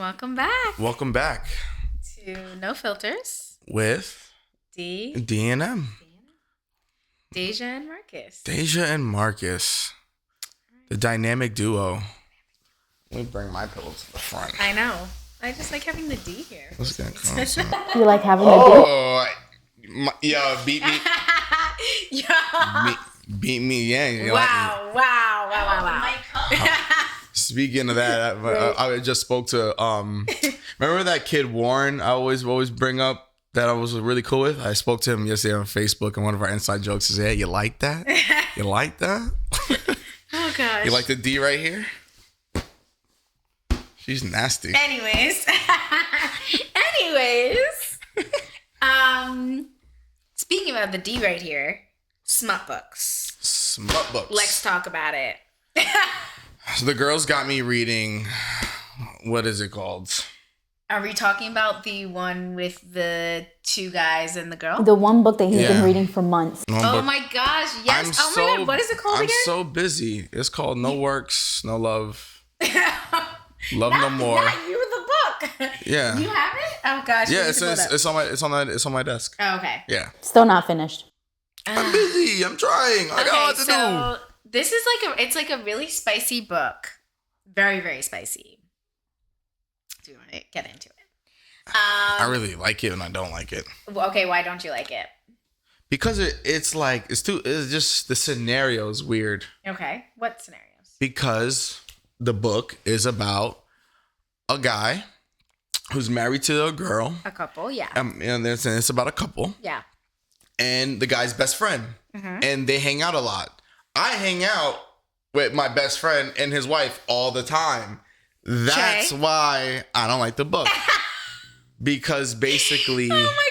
Welcome back Welcome back to No Filters. with D, D&M. Deja and Marcus. Deja and Marcus. The dynamic duo. Let me bring my pillow to the front. I know. I just like having the D here. Let's get closer. You like having a dick? Oh, beat me. Yeah. Beat me, yeah. You Wow. Speaking of that, I just spoke to, remember that kid Warren I always bring up that I was really cool with? I spoke to him yesterday on Facebook, and one of our inside jokes is, hey, you like that? You like that? Oh, gosh. You like the D right here? She's nasty. Anyways. Speaking about the D right here, smut books. Smut books. Let's talk about it. So the girls got me reading, what is it called? Are we talking about the one with the two guys and the girl? The one book that he's been reading for months. Oh my gosh, yes. My God, what is it called again? I'm so busy. It's called No Works, No Love. Love No More. Not you, the book. Yeah. You have it? Oh gosh. Yeah, it's on my desk. Oh, okay. Yeah. Still not finished. I'm busy. I'm trying. I got a lot to do. This is it's like a really spicy book. Very, very spicy. Do you want to get into it? I really like it and I don't like it. Okay, why don't you like it? Because it's just the scenario is weird. Okay. What scenarios? Because the book is about a guy who's married to a girl. A couple, yeah. And it's about a couple. Yeah. And the guy's best friend. Mm-hmm. And they hang out a lot. I hang out with my best friend and his wife all the time. That's why I don't like the book. Because basically, oh my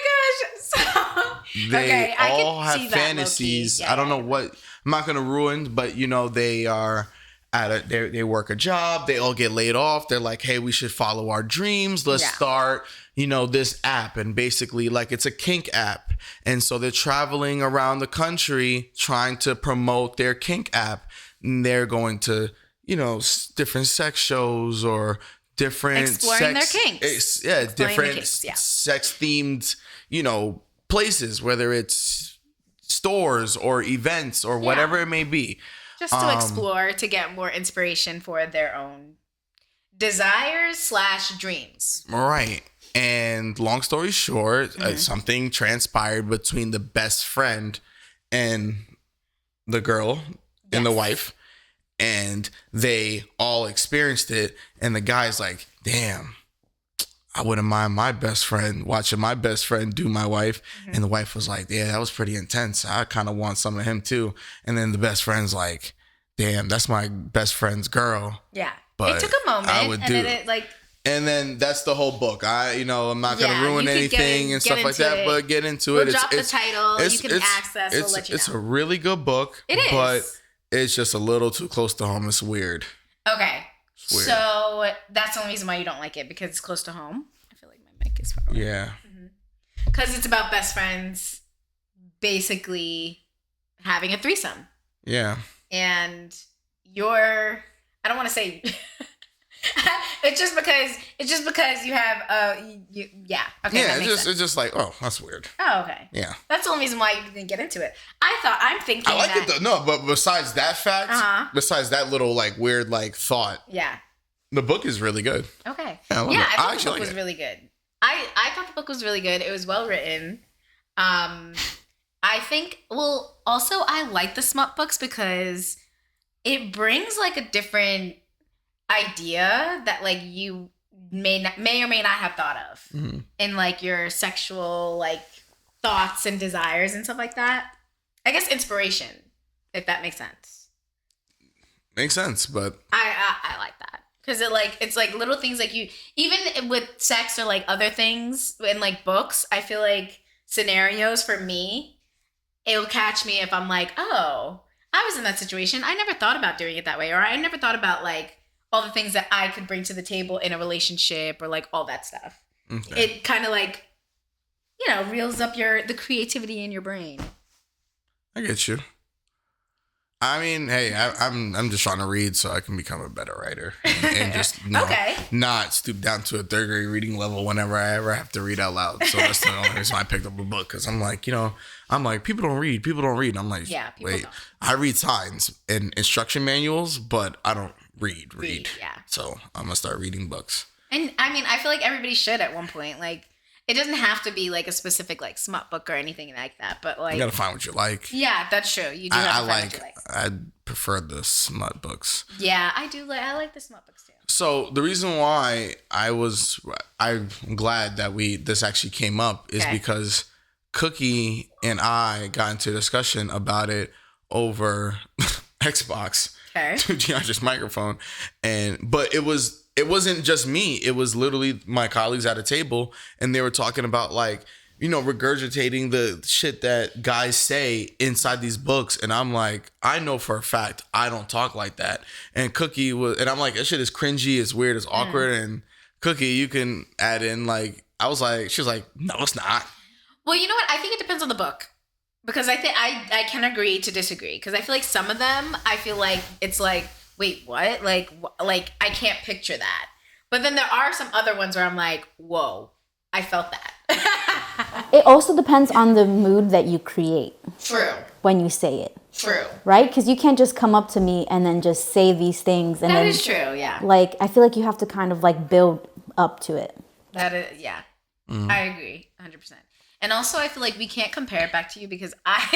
gosh. They all have fantasies. I don't know what, I'm not going to ruin, but they are they work a job. They all get laid off. They're like, hey, we should follow our dreams. Let's start, this app. And basically it's a kink app. And so they're traveling around the country trying to promote their kink app. And they're going to, different sex shows or different exploring their kinks. Different sex themed, places, whether it's stores or events or whatever it may be. Just to explore, to get more inspiration for their own desires / dreams. Right. And long story short, something transpired between the best friend and the girl and the wife. And they all experienced it. And the guy's like, damn, I wouldn't mind my best friend watching my best friend do my wife. Mm-hmm. And the wife was like, yeah, that was pretty intense. I kind of want some of him too. And then the best friend's like, damn, that's my best friend's girl. Yeah. But it took a moment. I would And then that's the whole book. I'm not going to ruin anything and stuff like that, but get into it. We'll drop the title. You can access. We'll let you know. It's a really good book. It is. But it's just a little too close to home. It's weird. Okay. Weird. So that's the only reason why you don't like it, because it's close to home. I feel like my mic is far away. Yeah. Because it's about best friends basically having a threesome. Yeah. And I don't want to say it's just because you have okay. Yeah, it's just like, oh, that's weird. Oh, okay. Yeah. That's the only reason why you didn't get into it. I'm thinking I like it though. No, but besides that fact, besides that little weird thought. Yeah. The book is really good. Okay. Yeah, I thought the book was really good. I thought the book was really good. It was well written. I think also I like the smut books because it brings a different idea that you may or may not have thought of in your sexual thoughts and desires and stuff like that. I guess inspiration, if that makes sense. Makes sense, but I like that because it's little things you even with sex or other things in books. I feel scenarios for me, it'll catch me if I'm oh, I was in that situation. I never thought about doing it that way, or I never thought about all the things that I could bring to the table in a relationship or all that stuff. Okay. It kind of reels up the creativity in your brain. I get you. I mean, hey, I'm just trying to read so I can become a better writer and just not stoop down to a third grade reading level whenever I ever have to read out loud. So that's the only reason I picked up a book, because I'm like, people don't read. I'm like, wait, don't. I read signs and instruction manuals, but I don't read. Yeah. So I'm gonna start reading books. And I mean, I feel like everybody should at one point. Like, it doesn't have to be like a specific like smut book or anything like that, but like you gotta find what you like. Yeah, that's true. You do have to find what you like. I prefer the smut books. Yeah, I do. I like the smut books too. So the reason why I'm glad that this actually came up is because Cookie and I got into a discussion about it over Xbox to DeAndre's microphone, but it wasn't just me. It was literally my colleagues at a table, and they were talking about like, regurgitating the shit that guys say inside these books. And I'm like, I know for a fact I don't talk like that. And Cookie and I'm like, that shit is cringy, it's weird, it's awkward. And Cookie, you can add in like, she was like, no, it's not. Well, you know what? I think it depends on the book. Because I think I can agree to disagree. Because I feel like some of them, I feel like it's like, wait, what? Like I can't picture that. But then there are some other ones where I'm like, whoa, I felt that. It also depends on the mood that you create. True. When you say it. True. Right? Because you can't just come up to me and then just say these things. And that is true, yeah. Like, I feel like you have to kind of like build up to it. That is, yeah. Mm-hmm. I agree, 100%. And also, I feel like we can't compare it back to you because I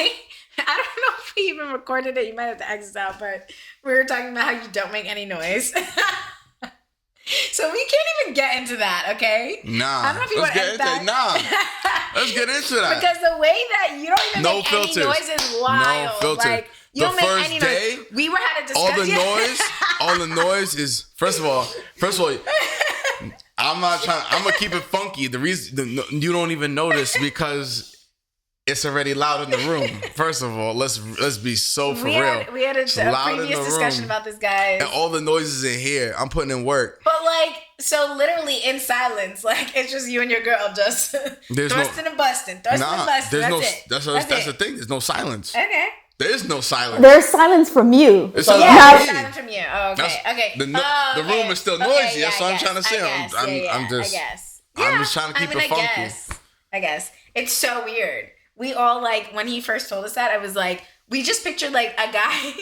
don't know if we even recorded it. You might have to exit out, but we were talking about how you don't make any noise. So we can't even get into that, okay? Nah. I don't know if you want to edit that. Nah. Let's get into that. Because the way that you don't even make any noise is wild. No filter. Like, you don't make any noise. We were had a discussion. All the noise is, first of all, I'm gonna keep it funky. The reason you don't even notice because it's already loud in the room. First of all, let's be so for real. We had a previous discussion about this, guys. And all the noises in here, I'm putting in work. But like, so literally in silence, like it's just you and your girl just thrusting and busting, That's it. That's the thing. There's no silence. Okay. There is no silence. There's silence from you. It's silence from you. Oh, okay. Okay. The room is still noisy. That's what I'm trying to say. I'm just trying to keep it funky. I guess. It's so weird. We all like, when he first told us that, I was like, we just pictured like a guy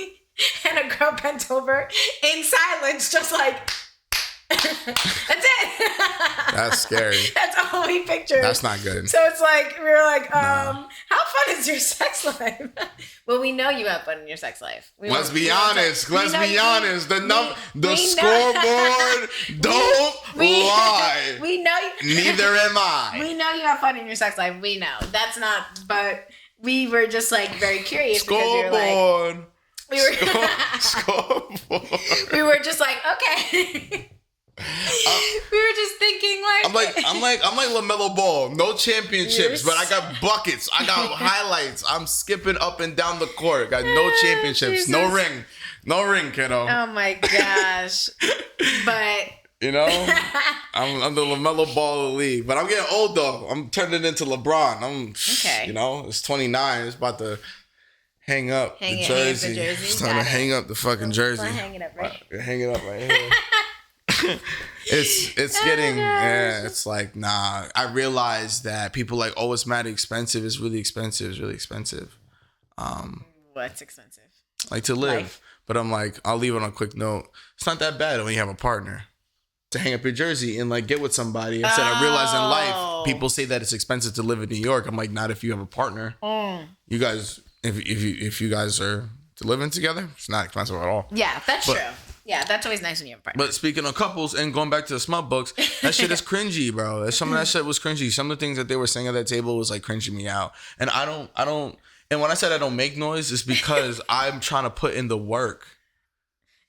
and a girl bent over in silence, just like, that's it. That's scary. That's all we pictured. That's not good. So it's like, we were like, how fun is your sex life? Well, we know you have fun in your sex life. Let's be honest. The scoreboard don't lie. We know you. Neither am I. We know you have fun in your sex life. We know. That's not, but we were just like very curious. Scoreboard. Because we were like, scoreboard. We were just like, okay. We were just thinking like I'm like LaMelo Ball, no championships, but I got buckets, I got highlights. I'm skipping up and down the court. Got no championships, no ring, kiddo. Oh my gosh! But I'm the LaMelo Ball of the league, but I'm getting old though. I'm turning into LeBron. It's 29. It's about to hang up the jersey. It's time to hang up the fucking jersey. Hang it up right here. It's getting it's like, nah. I realized that people like, oh, it's mad expensive. It's really expensive. What's expensive? Like to live. Life. But I'm like, I'll leave it on a quick note. It's not that bad when you have a partner to hang up your jersey and like get with somebody. Instead, I realize in life, people say that it's expensive to live in New York. I'm like, not if you have a partner. You guys, if you guys are living together, it's not expensive at all. Yeah, that's true. Yeah, that's always nice when you have a partner. But speaking of couples and going back to the smut books, that shit is cringy, bro. Some of that shit was cringy. Some of the things that they were saying at that table was like cringing me out. And I don't. And when I said I don't make noise, it's because I'm trying to put in the work.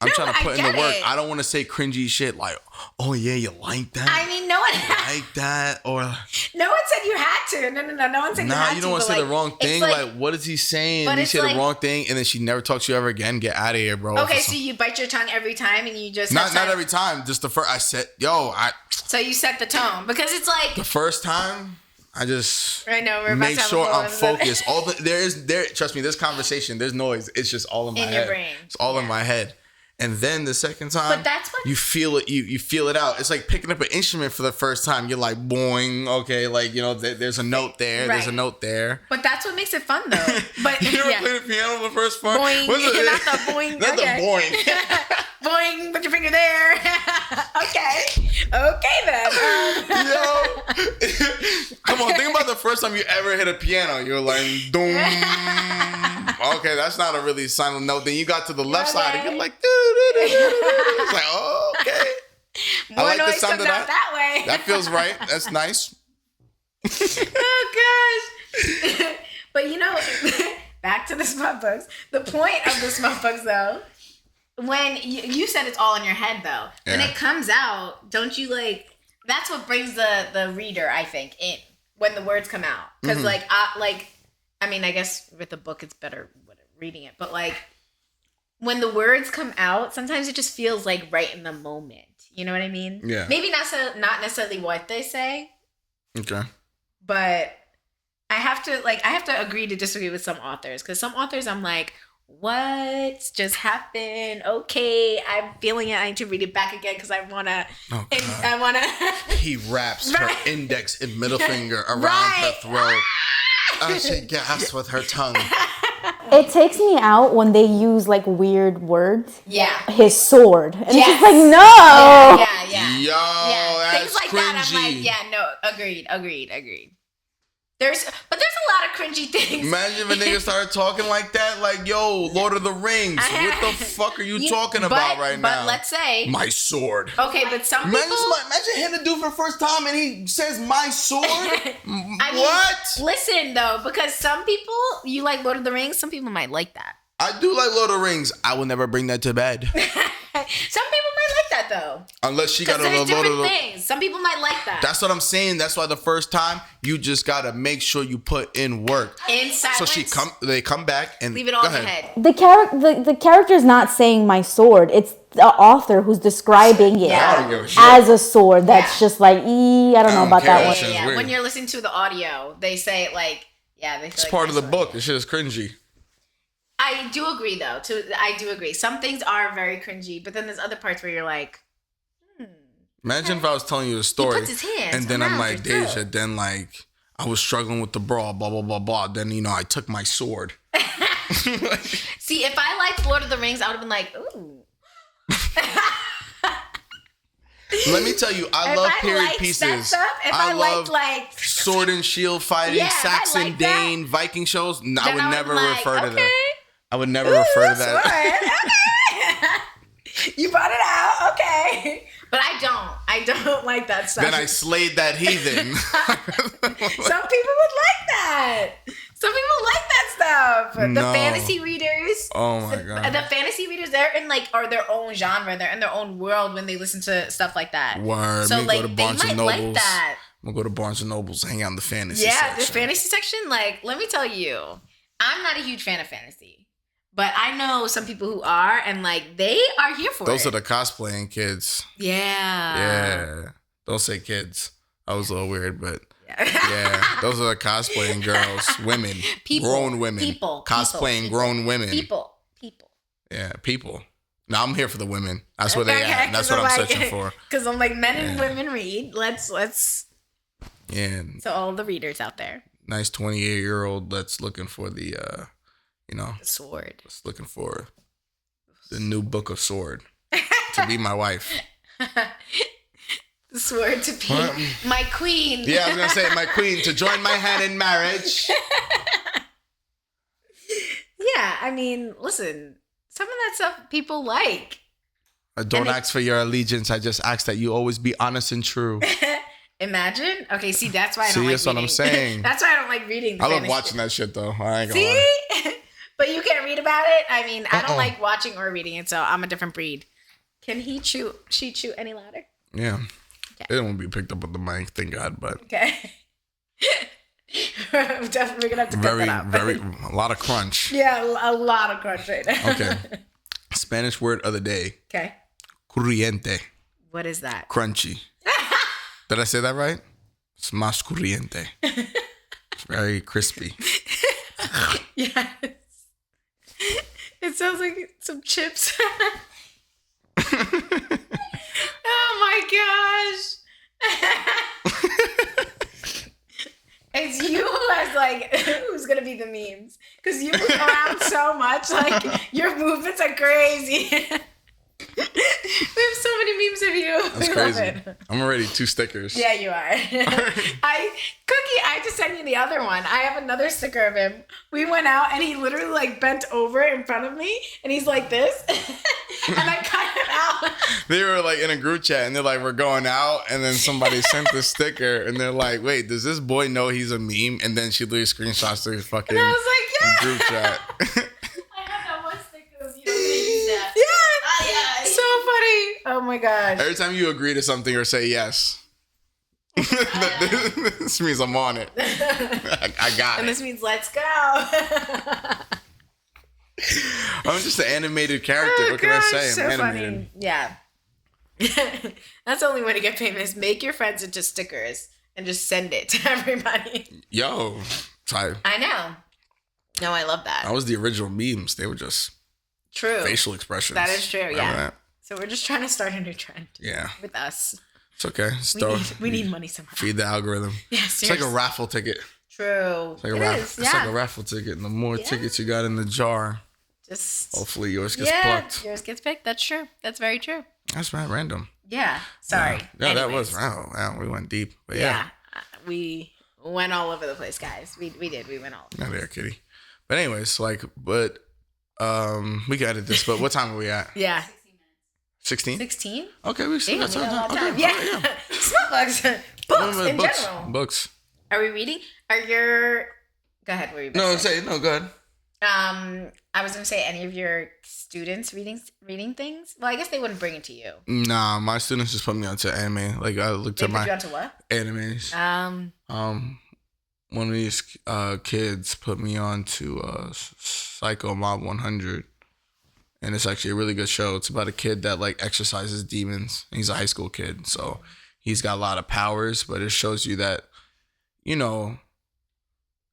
I'm trying to put in the work. I don't want to say cringy shit like, oh yeah, you like that? I mean, no one like that, or no one said you had to. No one said you had to. You don't want to say the wrong thing. Like, what is he saying? You say the wrong thing, and then she never talks to you ever again. Get out of here, bro. Okay, so you bite your tongue every time, and you just not every time. Just the first. I said, So you set the tone because it's like the first time. I just I know, we're about make to have a sure whole I'm episode. focused. Trust me, this conversation, there's noise. It's just all in my In head. your brain. It's all in my head. And then the second time, But that's what you feel it. You feel it out. It's like picking up an instrument for the first time. You're like, boing. Okay, like, you know, there's a note there. There's a Right. note there. But that's what makes it fun, though. But You ever yeah. play the piano the first part? Boing. What's it? Not the boing. Not Okay. the boing. Boing. Put your finger there. Okay. Okay then. Yo, come on, think about the first time you ever hit a piano. You're like, doom. Okay, that's not a really silent note. Then you got to the left side and you're like, it's like, oh, okay. More I like the noise sound comes of out that way. That feels right. That's nice. Oh gosh. But you know, back to the smut books. The point of the smut books, though, when you said it's all in your head, though, when Yeah. it comes out, don't you like? That's what brings the reader, I think, in when the words come out. Because I mean, I guess with the book, it's better reading it, but like when the words come out, sometimes it just feels like right in the moment. You know what I mean? Yeah. Maybe not necessarily what they say, Okay. but I have to agree to disagree with some authors, because some authors I'm like, what just happened? Okay, I'm feeling it. I need to read it back again because I wanna. Oh, God. I wanna. He wraps her Right. index and middle finger around Right. her throat. She gasps with her tongue. It takes me out when they use like weird words. Yeah. His sword. And Yes. it's just like, no. Yeah. Yo, Yeah. that's Things like that. I'm cringy. like, yeah, no, agreed. There's a lot of cringy things. Imagine if a nigga started talking like that, like, yo, Lord of the Rings. What the fuck are you talking about right now? But let's say, My sword. okay, but some Imagine, people. imagine hitting a dude for the first time and he says, my sword? I mean, What? Listen though, because some people, you like Lord of the Rings, some people might like that. I do like Lord of the Rings. I will never bring that to bed. Some people might like that though. Unless she got Because a there's Lord of different the things. Some people might like that. That's what I'm saying. That's why the first time you just gotta make sure you put in work. In silence. So they come back and Leave it all go in your ahead. head. The character's not saying my sword. It's the author who's describing it Yeah. I don't give a shit. as a sword. That's Yeah. just like, I don't know don't about care. that That one. shit's Yeah. weird. When you're listening to the audio, they say it like, yeah, they say It's like part of the my book. sword. This shit is cringy. I do agree though. I do agree. Some things are very cringy, but then there's other parts where you're like, Imagine if I was telling you a story puts his hands and then I'm around like, your Deja, throat. then like I was struggling with the brawl, blah, blah, blah, blah. Then, I took my sword. see, if I liked Lord of the Rings, I would have been like, ooh. Let me tell you, I If love I period liked pieces. that stuff, if I love liked like sword and shield fighting, Yeah, if I Saxon, liked that, Dane, Viking shows. No, I then would I never would've been refer like, to okay. that. I would never refer to that. Okay. You brought it out, okay. But I don't like that stuff. Then I slayed that heathen. Some people would like that. Some people like that stuff. The No. fantasy readers. Oh my God. The fantasy readers, they're in are their own genre. They're in their own world when they listen to stuff like that. Word. So Me like go to they Barnes might and like Nobles. that. I'm gonna go to Barnes and Nobles, hang out in the fantasy Yeah, section. the fantasy section. Like, let me tell you, I'm not a huge fan of fantasy, but I know some people who are, and like they are here for Those it. are the cosplaying kids. Yeah. Yeah. Don't say kids. I was a little weird, but yeah. Those are the cosplaying girls, women, People. grown women, People. cosplaying People. grown women. People. Yeah, people. No, I'm here for the women. That's where they Okay, at. That's 'cause what I'm like- searching for. Because I'm like, men and Yeah. women read. Let's. Yeah, So all the readers out there, nice 28-year-old that's looking for the, the sword. that's looking for the new book of sword to be my wife. The sword to be What? my queen. Yeah, I was gonna say my queen to join my hand in marriage. Yeah, I mean, listen, some of that stuff people like. I don't And it- ask for your allegiance. I just ask that you always be honest and true. Imagine. Okay, see, that's why I See, don't like that's what I'm reading. saying. That's why I don't like reading. The I love fantasy. watching that shit though. I ain't gonna lie. See, but you can't read about it. I mean, I don't Uh-uh. like watching or reading it, so I'm a different breed. Can he chew? She chew any louder? Yeah. Okay. It won't be picked up with the mic, thank God, but Okay. We're gonna have to cut that out. a lot of crunch. Yeah, a lot of crunch right now. Okay. Spanish word of the day. Okay. Crujiente. What is that? Crunchy. Did I say that right? It's más corriente. It's very crispy. Yes. It sounds like some chips. Oh my gosh. It's you who's gonna be the memes. Because you move around so much, like your movements are crazy. We have so many memes of you. That's crazy. I'm already 2 stickers. Yeah, you are. I have to send you the other one. I have another sticker of him. We went out and he literally like bent over in front of me and he's like this. And I cut him out. They were like in a group chat and they're like, we're going out. And then somebody sent the sticker and they're like, wait, does this boy know he's a meme? And then she literally screenshots their fucking and I was like, yeah. group chat. I have that one sticker of you. I'm gonna use that. Yeah. Yeah. So funny. Oh my gosh. Every time you agree to something or say yes, this means I'm on it. I got and it. this means let's go. I'm just an animated character. What can I say? So I'm animated. funny. Yeah. That's the only way to get famous. Make your friends into stickers and just send it to everybody. Yo, sorry. I know. No, I love that. That was the original memes. They were just True. facial expressions. That is true. Remember Yeah. that? So we're just trying to start a new trend. Yeah. With us. It's okay. We need money somehow. Feed the algorithm. Yeah, seriously. It's like a raffle ticket. True. It's like a raffle. It's like a raffle ticket. And the more tickets you got in the jar, just hopefully yours gets plucked. Yours gets picked. That's true. That's very true. That's right. Random. Yeah. Sorry. Yeah, that was wow. We went deep. But yeah. We went all over the place, guys. We did. We went all over. Not there, kitty. But anyways, we got it this. But what time are we at? Yeah. 16? 16? Okay, we still got time. Okay. Yeah. Smut books. Books in general. Books. Are we reading? Go ahead. What were you about to say? No, go ahead. I was gonna say any of your students reading things. Well, I guess they wouldn't bring it to you. Nah, my students just put me onto anime. Like I looked at my. Put you onto what? Animes. One of these kids put me on to Psycho Mob 100. And it's actually a really good show. It's about a kid that like exercises demons. He's a high school kid. So he's got a lot of powers, but it shows you that,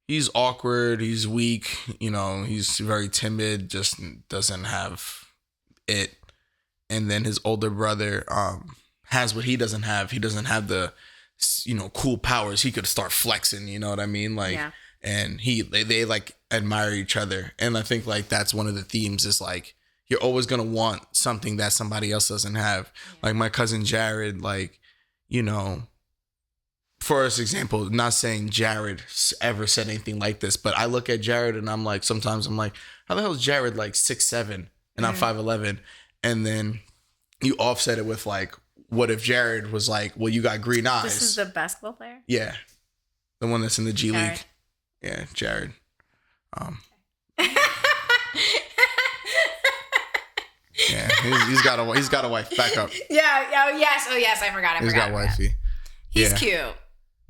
he's awkward, he's weak, he's very timid, just doesn't have it. And then his older brother has what he doesn't have. He doesn't have the cool powers. He could start flexing, you know what I mean? Like and they like admire each other. And I think like that's one of the themes is like you're always gonna want something that somebody else doesn't have. Yeah. Like my cousin Jared, like, for example, not saying Jared ever said anything like this, but I look at Jared and sometimes I'm like, how the hell is Jared like 6'7" and I'm 5'11"? And then you offset it with like, what if Jared was like, well, you got green eyes? This is the basketball player? Yeah. The one that's in the G Jared. League. Yeah, Jared. Yeah, he's got a wife. Back up. Yeah. Oh yes. I forgot. He's got wifey. He's cute.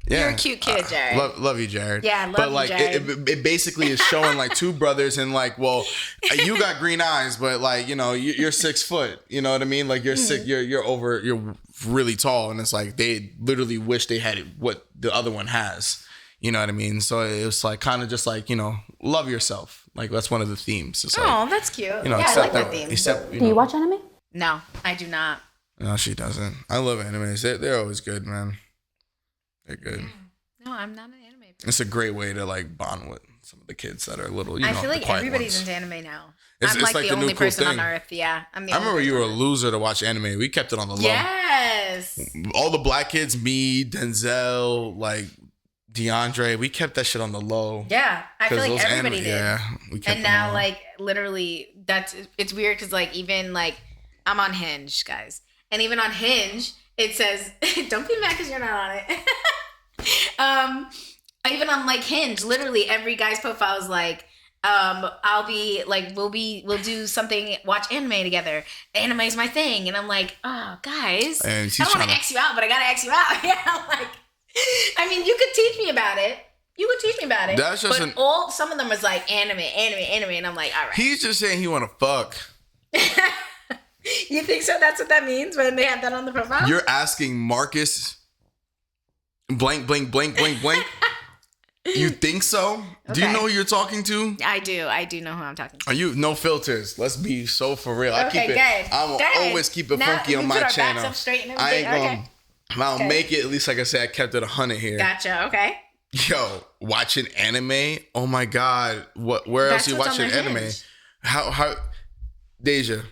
Yeah. You're a cute kid, Jared. Love you, Jared. Yeah, love you, Jared. It basically is showing like two brothers and like, well, you got green eyes, but like, you're 6 foot. You know what I mean? Like you're sick. You're really tall, and it's like they literally wish they had what the other one has. You know what I mean? So it was like kind of just like, love yourself. Like that's one of the themes. It's like, that's cute. Yeah, I like that theme. Do you watch anime? No, I do not. No, she doesn't. I love animes. They're always good, man. They're good. No, I'm not an anime person. It's a great way to like bond with some of the kids that are little. I feel like everybody's into anime now. I'm it's like the only new cool person thing. on earth. Yeah, I remember you were a loser to watch anime. We kept it on the low. Yes. All the black kids, me, Denzel, like DeAndre, we kept that shit on the low. Yeah, I feel like everybody did. Yeah, we kept and now, like, literally, it's weird because, like, even like I'm on Hinge, guys, and even on Hinge, it says, "Don't be mad because you're not on it." Even on like Hinge, literally every guy's profile is like, I'll be like, we'll do something, watch anime together. Anime is my thing, and I'm like, oh, guys, I don't want to X you out, but I gotta X you out. Yeah, like, I mean, you could teach me about it. That's just some of them was like anime, and I'm like, all right. He's just saying he want to fuck. You think so? That's what that means when they have that on the profile? You're asking Marcus blank, blank, blank, blank, blank. You think so? Okay. Do you know who you're talking to? I do. I do know who I'm talking to. Are you no filters? Let's be so for real. I keep it. Good. I will always keep it funky on my channel. I ain't gonna. I'll make it. At least, like I said, I kept it 100 here. Gotcha. Okay. Yo, watching anime. Oh my god. What? Where else you watching anime? Hinge. How? Deja.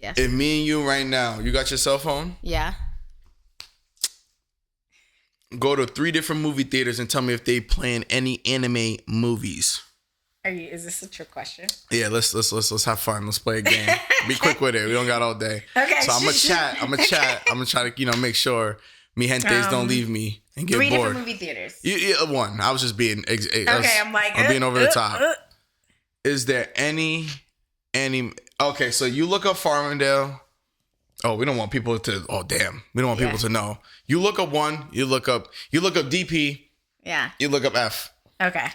Yes. If me and you right now, you got your cell phone? Yeah. Go to 3 different movie theaters and tell me if they playing any anime movies. Is this a trick question? Yeah, let's have fun. Let's play a game. Be quick with it. We don't got all day. Okay. So I'm gonna chat. I'm gonna try to make sure mi gentes don't leave me and get 3 bored. 3 different movie theaters. Yeah, 1. I was just being okay. I'm being over the top. Is there any? Okay, so you look up Farmingdale. Oh, we don't want people to. Oh, damn. We don't want people to know. You look up 1. You look up DP. Yeah. You look up F. Okay.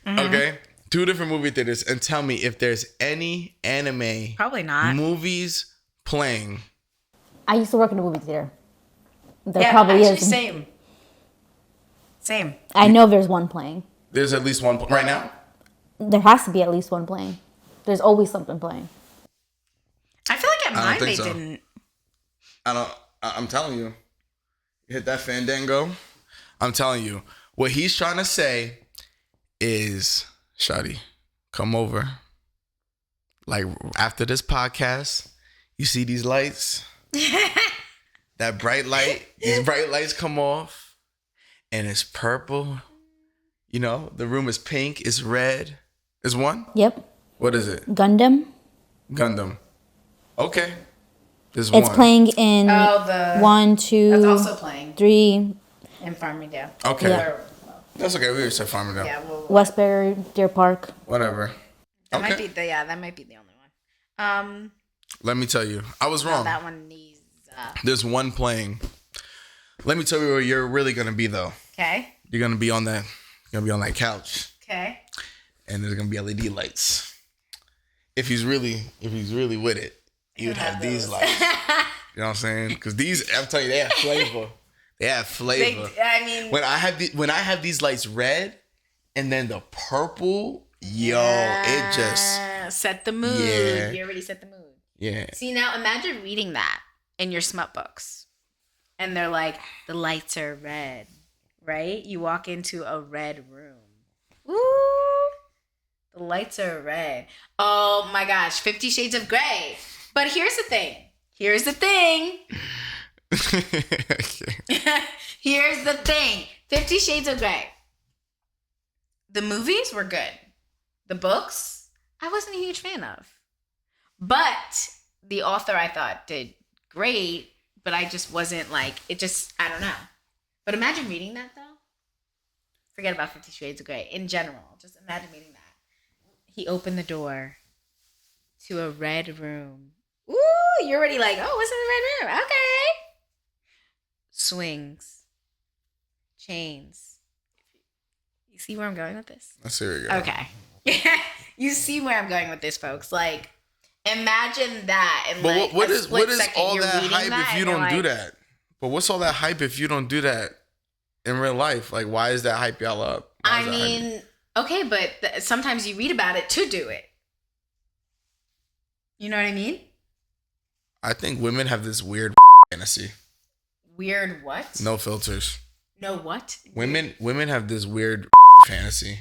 Okay. 2 different movie theaters and tell me if there's any anime. Probably not. Movies playing. I used to work in a movie theater. There probably is. Same. I know there's one playing. There's at least one right now? There has to be at least one playing. There's always something playing. I feel like at mine they didn't. I'm telling you. Hit that Fandango. I'm telling you. What he's trying to say is, Shawty, come over. Like, after this podcast, you see these lights? That bright light. These bright lights come off. And it's purple. You know, the room is pink. It's red. Is 1? Yep. What is it? Gundam. Okay. It's 1. It's playing in 1, 2, that's also playing 3. in Farmingdale. Okay. Yeah. That's okay. We said Farmingdale. Yeah. Westbury, Deer Park. Whatever. That might be that might be the only one. Let me tell you. I was wrong. That one needs. There's 1 playing. Let me tell you where you're really gonna be though. Okay. You're gonna be on that. You're gonna be on that couch. Okay. And there's gonna be LED lights. If he's really with it, you'd have these lights. You know what I'm saying? Because these, I'm telling you, they have flavor. When I have these lights red, and then the purple, it just set the mood. Yeah. You already set the mood. Yeah. See, now imagine reading that in your smut books, and they're like, the lights are red, right? You walk into a red room. Ooh, the lights are red. Oh my gosh, 50 Shades of Grey. But here's the thing. Here's the thing. 50 Shades of Grey. The movies were good. The books, I wasn't a huge fan of. But the author, I thought, did great. But I just wasn't I don't know. But imagine reading that, though. Forget about 50 Shades of Grey. In general, just imagine reading that. He opened the door to a red room. Ooh, you're already like, oh, what's in the red room? Okay. Swings. Chains. You see where I'm going with this? I see where you're going. Okay. You see where I'm going with this, folks. Like, imagine that. And but what is all that hype if you don't do that? But what's all that hype if you don't do that in real life? Like, why is that hype y'all up? I mean, okay, but sometimes you read about it to do it. You know what I mean? I think women have this weird fantasy. Weird what? No filters. No what? Women have this weird fantasy.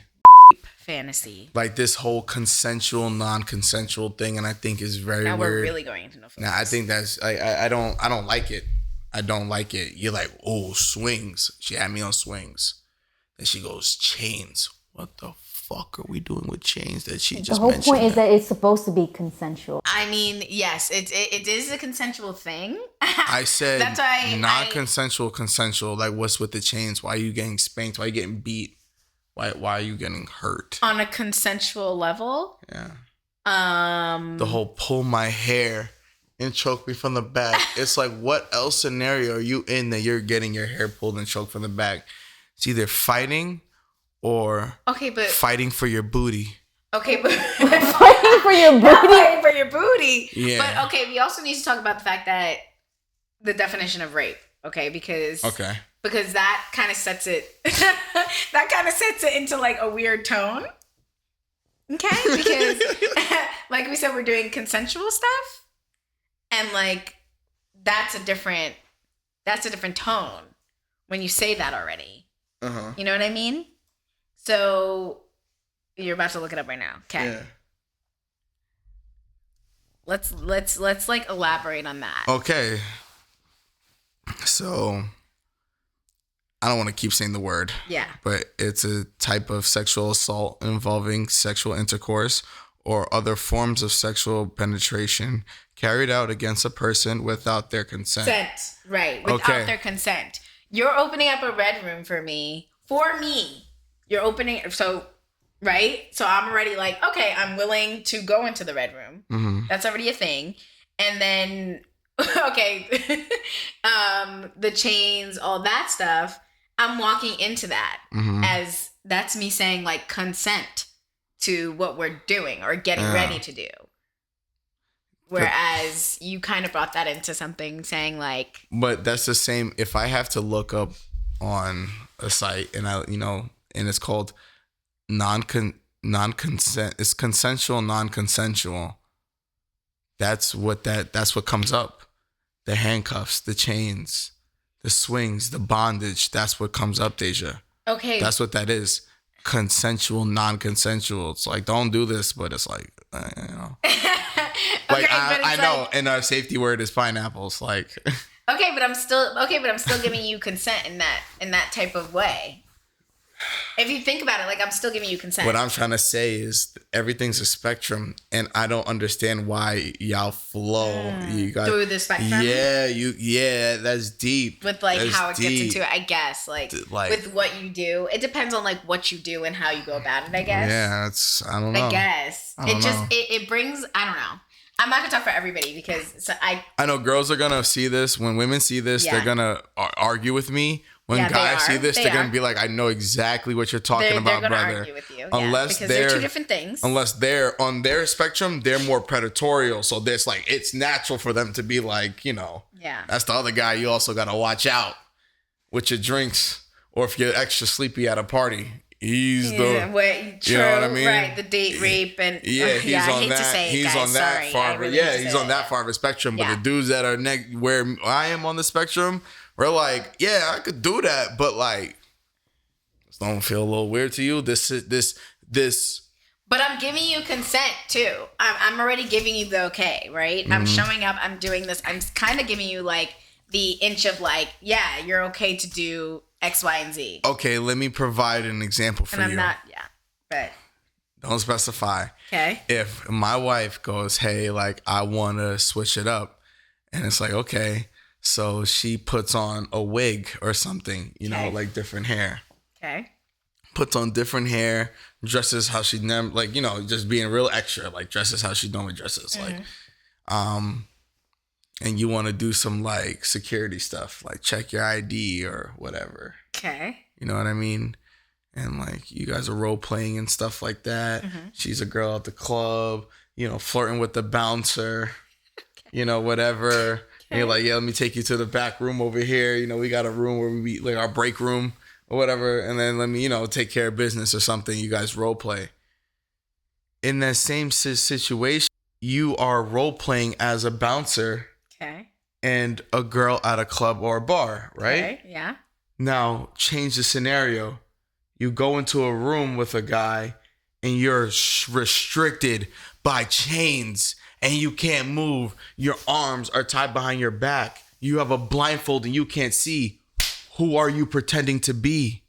Like this whole consensual, non-consensual thing, and I think is very weird. Now we're really going into no filters. Nah, I think that's I don't like it. I don't like it. You're like, oh, swings. She had me on swings. Then she goes, chains. What the fuck are we doing with chains that she just mentioned? The whole point is that it's supposed to be consensual. I mean, yes, it is a consensual thing. I said that's why non-consensual, consensual. Like, what's with the chains? Why are you getting spanked? Why are you getting beat? Why are you getting hurt? On a consensual level? Yeah. The whole pull my hair and choke me from the back. It's like, what else scenario are you in that you're getting your hair pulled and choked from the back? It's either fighting or fighting for your booty. Okay, but fighting for your booty? Fighting for your booty. Yeah. But okay, we also need to talk about the fact that the definition of rape. okay? Because Okay. that kind of sets it that kind of sets it into like a weird tone. Okay? Because like we said, we're doing consensual stuff, and like that's a different tone when you say that already. Uh-huh. You know what I mean? So you're about to look it up right now. Okay. Yeah. Let's like elaborate on that. Okay. So I don't want to keep saying the word. Yeah. But it's a type of sexual assault involving sexual intercourse or other forms of sexual penetration carried out against a person without their consent. Right. Without their consent. You're opening up a red room for me. You're opening right? So I'm already like, okay, I'm willing to go into the red room. Mm-hmm. That's already a thing. And then okay, the chains, all that stuff, I'm walking into that as that's me saying like consent to what we're doing or getting ready to do. Whereas you kind of brought that into something saying like... But that's the same. If I have to look up on a site and and it's called non-consent, it's consensual, non-consensual. That's what comes up. The handcuffs, the chains, the swings, the bondage. That's what comes up, Deja. Okay. That's what that is. Consensual, non-consensual. It's like, don't do this, but it's like, Like, I know, and our safety word is pineapples. Like, okay, but I'm still giving you consent in that type of way. If you think about it, like I'm still giving you consent. What I'm trying to say is everything's a spectrum, and I don't understand why y'all flow. You guys through the spectrum. Yeah, that's deep. With like how it gets into it, I guess. Like with what you do, it depends on like what you do and how you go about it. I guess. Yeah, I don't know. I guess it brings. I don't know. I'm not gonna talk for everybody because I know girls are gonna see this. When women see this, they're gonna argue with me. When guys see this, they're gonna be like, "I know exactly what you're talking about, they're gonna brother." Argue with you, because they're two different things. Unless they're on their spectrum, they're more predatorial. So there's like it's natural for them to be like, that's the other guy. You also gotta watch out with your drinks, or if you're extra sleepy at a party. He's true, you know what I mean? Right, the date rape and he's on that. He's on that far. He's on that far of a spectrum. But the dudes that are where I am on the spectrum, we're like, I could do that, but like, this don't feel a little weird to you. This. But I'm giving you consent too. I'm already giving you the okay, right? I'm showing up. I'm doing this. I'm kind of giving you like the inch of like, you're okay to do X, Y, and Z. Okay, let me provide an example for you. And I'm not, but don't specify. Okay. If my wife goes, hey, like I want to switch it up, and it's like, okay, so she puts on a wig or something, like different hair. Okay. Puts on different hair, dresses how she like, just being real extra, like dresses how she normally dresses, like, and you want to do some like security stuff, like check your ID or whatever. Okay. You know what I mean? And like you guys are role playing and stuff like that. She's a girl at the club, flirting with the bouncer, whatever. Okay. And you're like, let me take you to the back room over here. We got a room where we meet, like our break room or whatever. And then let me, take care of business or something. You guys role play. In that same situation, you are role playing as a bouncer. Okay. And a girl at a club or a bar, right? Okay, yeah. Now, change the scenario. You go into a room with a guy and you're restricted by chains and you can't move. Your arms are tied behind your back. You have a blindfold and you can't see. Who are you pretending to be?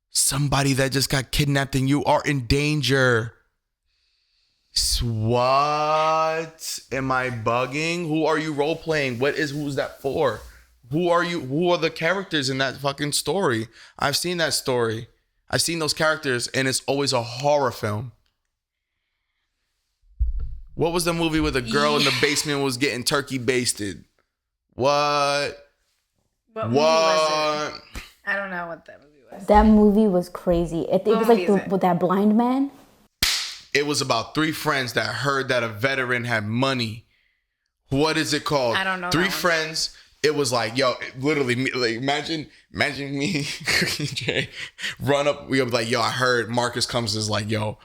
Somebody that just got kidnapped and you are in danger. What? Am I bugging? Who are you role playing? Who's that for? Who are you? Who are the characters in that fucking story? I've seen that story. I've seen those characters and it's always a horror film. What was the movie where the girl in the basement was getting turkey basted? What movie was it? I don't know what that movie was. That movie was crazy. It was like with that blind man. It was about 3 friends that heard that a veteran had money. What is it called? I don't know. 3 friends. it was like, yo, literally, like, imagine me, Jay, run up. We were like, yo, I heard. Marcus comes is like, yo,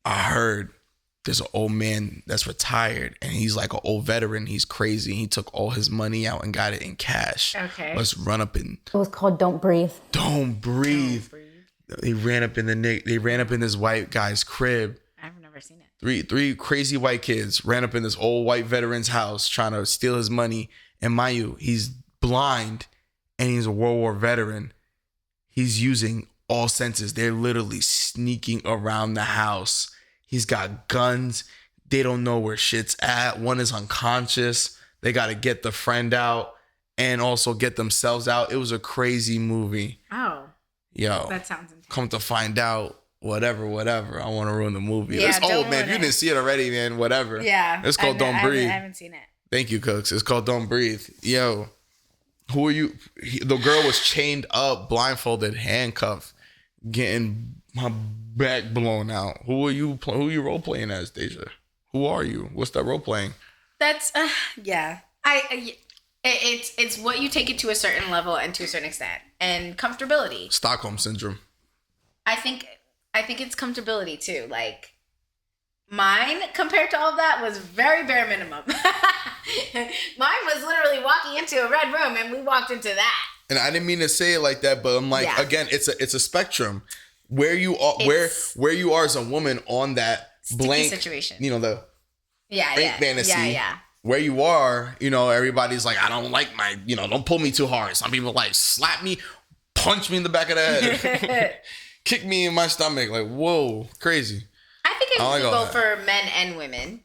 I heard there's an old man that's retired and he's like an old veteran. He's crazy. He took all his money out and got it in cash. Okay. Let's run up and. It was called Don't Breathe. Don't breathe. They ran up in this white guy's crib. I've never seen it. Three crazy white kids ran up in this old white veteran's house trying to steal his money. And mind you, he's blind and he's a World War veteran. He's using all senses. They're literally sneaking around the house. He's got guns. They don't know where shit's at. One is unconscious. They got to get the friend out and also get themselves out. It was a crazy movie. Oh. Yo. That sounds intense. Come to find out, whatever. I want to ruin the movie. Yeah, It's old, man. If you didn't see it already, man, whatever. Yeah. It's called Don't Breathe. I haven't seen it. Thank you, Cooks. It's called Don't Breathe. Yo, who are you? The girl was chained up, blindfolded, handcuffed, getting my back blown out. Who are you? Who are you role playing as, Deja? Who are you? What's that role playing? That's yeah. It's what you take it to a certain level and to a certain extent, and comfortability. Stockholm syndrome. I think it's comfortability too. Like mine compared to all of that was very bare minimum. Mine was literally walking into a red room and we walked into that. And I didn't mean to say it like that, but I'm like, again, it's a spectrum. Where you are, where you are as a woman on that blank situation. You know, the fantasy. Yeah. Where you are, you know, everybody's like, I don't like my, you know, don't pull me too hard. Some people like slap me, punch me in the back of the head, kick me in my stomach. Like, whoa, crazy. I think it like could go for men and women.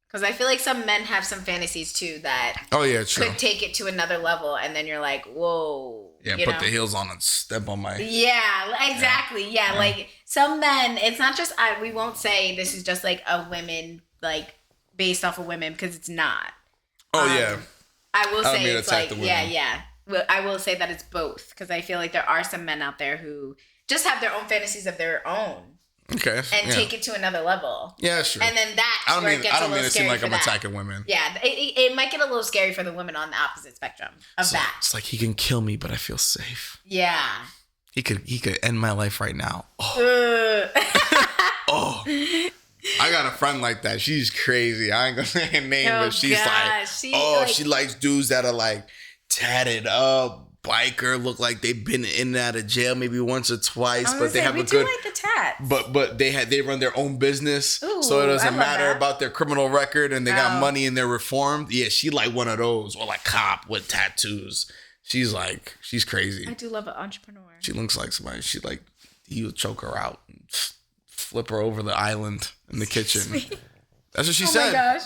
Because I feel like some men have some fantasies too that could take it to another level. And then you're like, whoa. Yeah, put the heels on and step on my... Yeah, exactly. Yeah, like some men, it's not just... we won't say this is just like a women, like based off of women, because it's not. Oh, yeah. I will say it's like... Yeah. Well, I will say that it's both. Because I feel like there are some men out there who just have their own fantasies of their own. Okay. And take it to another level. Yeah, sure. And then that's where it gets a little scary. I don't mean to seem like I'm attacking women. Yeah, it might get a little scary for the women on the opposite spectrum of that. It's like he can kill me, but I feel safe. Yeah. He could end my life right now. Oh. Oh. I got a friend like that. She's crazy. I ain't gonna say her name, but she's she likes dudes that are like tatted up. Biker, look like they've been in and out of jail maybe once or twice, but they have a good. Like the tats. But they run their own business, so it doesn't matter about their criminal record, and they got money and they're reformed. Yeah, she like one of those, or like cop with tattoos. She's crazy. I do love an entrepreneur. She looks like somebody. He'll choke her out, and flip her over the island in the kitchen. That's what she said. Oh my gosh.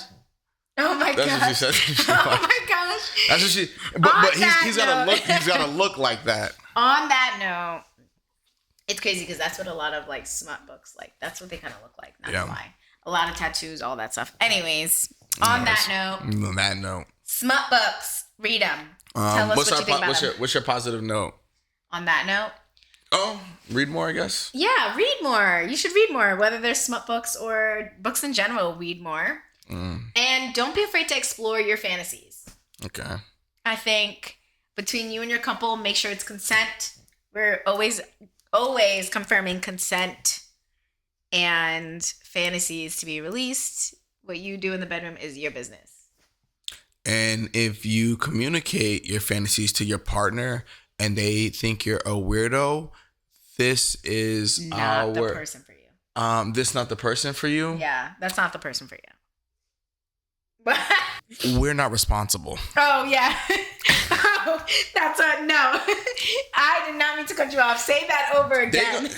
Oh my gosh. That's what she said. Oh my gosh. That's what she. But he's gotta look like that. On that note, it's crazy because that's what a lot of like smut books like. That's what they kind of look like. Not gonna lie. A lot of tattoos, all that stuff. Anyways, on that note, smut books, read them. Tell us what you think about them. What's your positive note? On that note. Oh, read more, I guess. Yeah, read more. You should read more, whether they're smut books or books in general. Read more. And don't be afraid to explore your fantasies. Okay. I think between you and your couple, make sure it's consent. We're always confirming consent and fantasies to be released. What you do in the bedroom is your business. And if you communicate your fantasies to your partner and they think you're a weirdo, this is not the person for you. This not the person for you? Yeah, that's not the person for you. We're not responsible. Oh, yeah. Oh, that's a no. I did not mean to cut you off. Say that over again.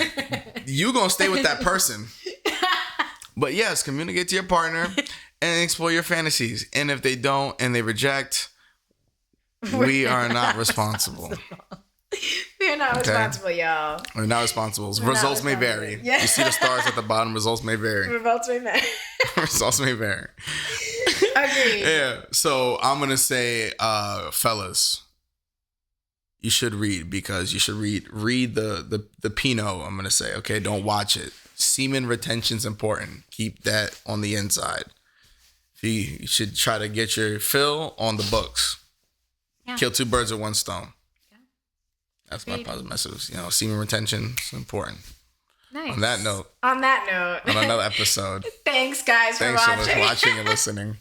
You gonna stay with that person. But yes, communicate to your partner and explore your fantasies. And if they don't and they reject, we are not responsible. We're not responsible, y'all. We're not responsible. Results may vary. Yeah. You see the stars at the bottom. Results may vary. Results may vary. Agreed. Yeah. So I'm gonna say, fellas, you should read because you should read the Pinot. I'm gonna say, okay, don't watch it. Semen retention's important. Keep that on the inside. You should try to get your fill on the books. Kill two birds with one stone. Yeah. That's my positive message. Semen retention is important. Nice. On that note. On another episode. Thanks Thanks, guys, for watching. Thanks so much for watching and listening.